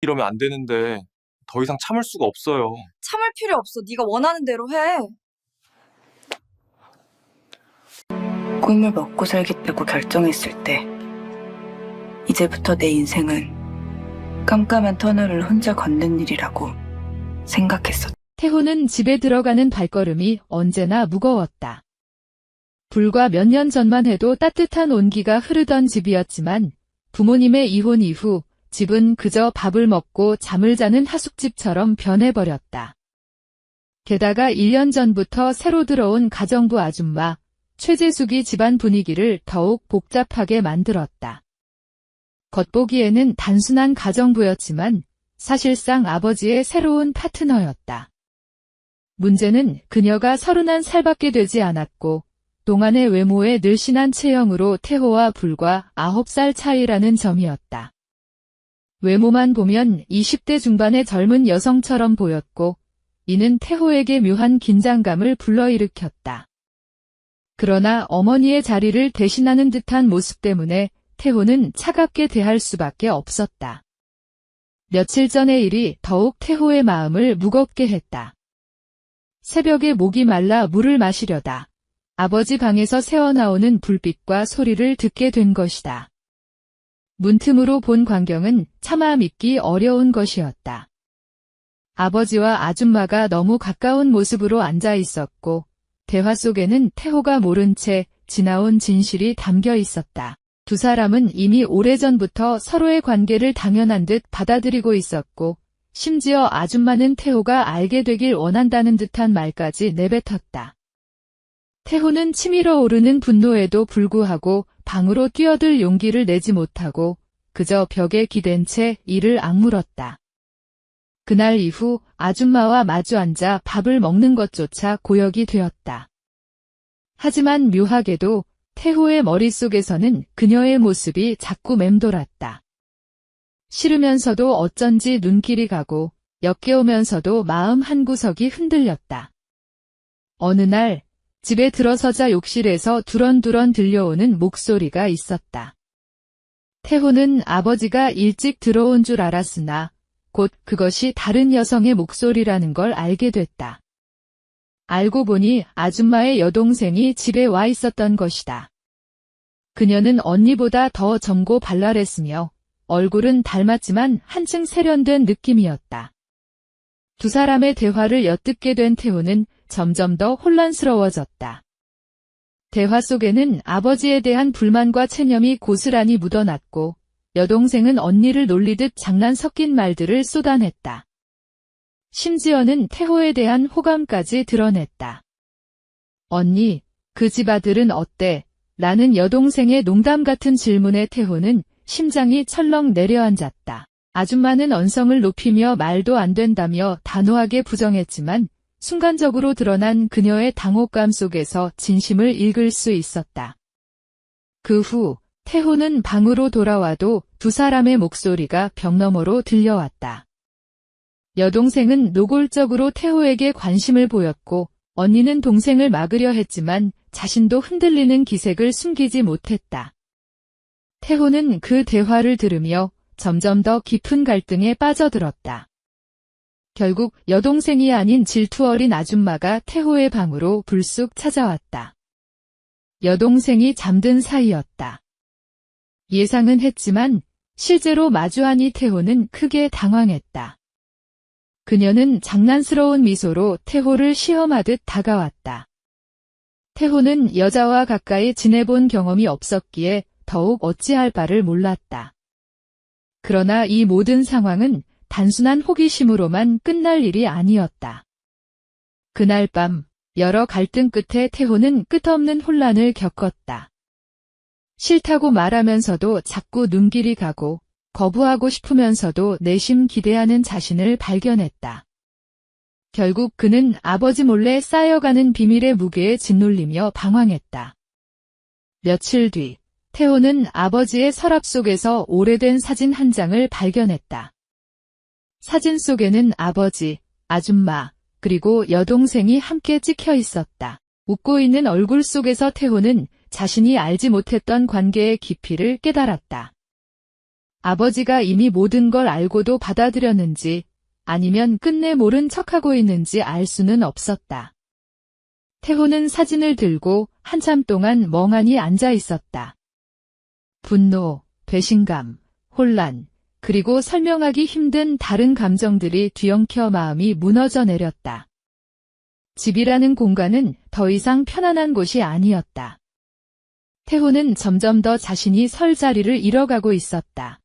이러면 안 되는데 더 이상 참을 수가 없어요. 참을 필요 없어. 네가 원하는 대로 해. 꿈을 먹고 살겠다고 결정했을 때 이제부터 내 인생은 깜깜한 터널을 혼자 걷는 일이라고 생각했었다. 태호는 집에 들어가는 발걸음이 언제나 무거웠다. 불과 몇 년 전만 해도 따뜻한 온기가 흐르던 집이었지만 부모님의 이혼 이후 집은 그저 밥을 먹고 잠을 자는 하숙집처럼 변해버렸다. 게다가 1년 전부터 새로 들어온 가정부 아줌마 최재숙이 집안 분위기를 더욱 복잡하게 만들었다. 겉보기에는 단순한 가정부였지만 사실상 아버지의 새로운 파트너였다. 문제는 그녀가 31살밖에 되지 않았고 동안의 외모에 늘씬한 체형으로 태호와 불과 9살 차이라는 점이었다. 외모만 보면 20대 중반의 젊은 여성처럼 보였고 이는 태호에게 묘한 긴장감을 불러일으켰다. 그러나 어머니의 자리를 대신하는 듯한 모습 때문에 태호는 차갑게 대할 수밖에 없었다. 며칠 전의 일이 더욱 태호의 마음을 무겁게 했다. 새벽에 목이 말라 물을 마시려다 아버지 방에서 새어나오는 불빛과 소리를 듣게 된 것이다. 문틈으로 본 광경은 차마 믿기 어려운 것이었다. 아버지와 아줌마가 너무 가까운 모습으로 앉아 있었고 대화 속에는 태호가 모른 채 지나온 진실이 담겨 있었다. 두 사람은 이미 오래전부터 서로의 관계를 당연한 듯 받아들이고 있었고 심지어 아줌마는 태호가 알게 되길 원한다는 듯한 말까지 내뱉었다. 태호는 치밀어 오르는 분노에도 불구하고 방으로 뛰어들 용기를 내지 못하고 그저 벽에 기댄 채 이를 악물었다. 그날 이후 아줌마와 마주 앉아 밥을 먹는 것조차 고역이 되었다. 하지만 묘하게도 태호의 머릿속에서는 그녀의 모습이 자꾸 맴돌았다. 싫으면서도 어쩐지 눈길이 가고 역겨우면서도 마음 한구석이 흔들렸다. 어느 날 집에 들어서자 욕실에서 두런두런 들려오는 목소리가 있었다. 태호는 아버지가 일찍 들어온 줄 알았으나 곧 그것이 다른 여성의 목소리라는 걸 알게 됐다. 알고 보니 아줌마의 여동생이 집에 와 있었던 것이다. 그녀는 언니보다 더 젊고 발랄했으며 얼굴은 닮았지만 한층 세련된 느낌이었다. 두 사람의 대화를 엿듣게 된 태호는 점점 더 혼란스러워졌다. 대화 속에는 아버지에 대한 불만과 체념이 고스란히 묻어났고 여동생은 언니를 놀리듯 장난 섞인 말들을 쏟아냈다. 심지어는 태호에 대한 호감까지 드러냈다. 언니, 그 집 아들은 어때? 라는 여동생의 농담 같은 질문에 태호는 심장이 철렁 내려앉았다. 아줌마는 언성을 높이며 말도 안 된다며 단호하게 부정했지만 순간적으로 드러난 그녀의 당혹감 속에서 진심을 읽을 수 있었다. 그 후 태호는 방으로 돌아와도 두 사람의 목소리가 벽 너머로 들려왔다. 여동생은 노골적으로 태호에게 관심을 보였고 언니는 동생을 막으려 했지만 자신도 흔들리는 기색을 숨기지 못했다. 태호는 그 대화를 들으며 점점 더 깊은 갈등에 빠져들었다. 결국 여동생이 아닌 질투 어린 아줌마가 태호의 방으로 불쑥 찾아왔다. 여동생이 잠든 사이였다. 예상은 했지만 실제로 마주하니 태호는 크게 당황했다. 그녀는 장난스러운 미소로 태호를 시험하듯 다가왔다. 태호는 여자와 가까이 지내본 경험이 없었기에 더욱 어찌할 바를 몰랐다. 그러나 이 모든 상황은 단순한 호기심으로만 끝날 일이 아니었다. 그날 밤 여러 갈등 끝에 태호는 끝없는 혼란을 겪었다. 싫다고 말하면서도 자꾸 눈길이 가고 거부하고 싶으면서도 내심 기대하는 자신을 발견했다. 결국 그는 아버지 몰래 쌓여가는 비밀의 무게에 짓눌리며 방황했다. 며칠 뒤 태호는 아버지의 서랍 속에서 오래된 사진 한 장을 발견했다. 사진 속에는 아버지, 아줌마, 그리고 여동생이 함께 찍혀 있었다. 웃고 있는 얼굴 속에서 태호는 자신이 알지 못했던 관계의 깊이를 깨달았다. 아버지가 이미 모든 걸 알고도 받아들였는지 아니면 끝내 모른 척하고 있는지 알 수는 없었다. 태호는 사진을 들고 한참 동안 멍하니 앉아 있었다. 분노, 배신감, 혼란, 그리고 설명하기 힘든 다른 감정들이 뒤엉켜 마음이 무너져 내렸다. 집이라는 공간은 더 이상 편안한 곳이 아니었다. 태호는 점점 더 자신이 설 자리를 잃어가고 있었다.